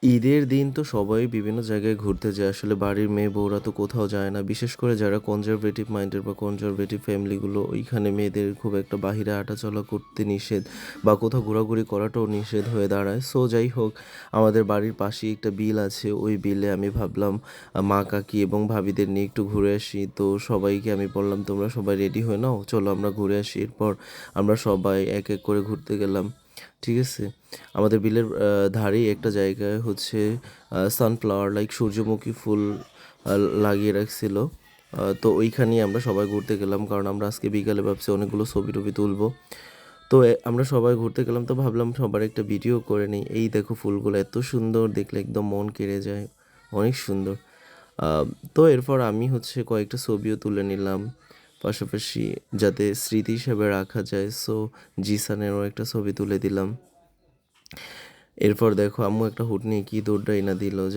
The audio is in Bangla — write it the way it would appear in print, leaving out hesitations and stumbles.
ঈদের দিন তো সবাই বিভিন্ন জায়গায় ঘুরতে যায়। আসলে বাড়ির মেয়ে বউরা তো কোথাও যায় না। বিশেষ করে যারা কনজারভেটিভ মাইন্ডের বা কনজারভেটিভ ফ্যামিলিগুলো ওইখানে মেয়েদের খুব একটা বাহিরে হাঁটাচলা করতে নিষেধ বা কোথাও ঘোরাঘুরি করাটাও নিষেধ হয়ে দাঁড়ায়। সো যাই হোক, আমাদের বাড়ির পাশেই একটা বিল আছে। ওই বিলে আমি ভাবলাম মা, কাকি এবং ভাবিদের নিয়ে একটু ঘুরে আসি। তো সবাইকে আমি বললাম, "তোমরা সবাই রেডি হয়ে নাও। চলো আমরা ঘুরে আসি।" এরপর আমরা সবাই এক, এক করে ঘুরতে গেলাম। ঠিক আছে? আমাদের বিলের ধারেই একটা জায়গায় হচ্ছে সানফ্লাওয়ার লাইক সূর্যমুখী ফুল আ লাগিয়ে রাখছিল। তো ওইখানেই আমরা সবাই ঘুরতে গেলাম। কারণ আমরা আজকে বিকালে ভাবছি অনেকগুলো ছবি-টবি তুলবো। তো আমরা সবাই ঘুরতে গেলাম, তো ভাবলাম সবার একটা ভিডিও করে নিই। এই দেখো ফুলগুলো এত সুন্দর, দেখলে একদম মন কেড়ে যায়। অনেক সুন্দর। আ তো এরপর আমি হচ্ছে কয়েকটা ছবিও তুলে নিলাম। পাশাপাশি যাতে স্মৃতি হিসেবে রাখা যায়। সো জিসানেরও একটা ছবি তুলে দিলাম। এরপর দেখো আম্মু একটা হুড নিয়ে কি দৌড়াই না দিল।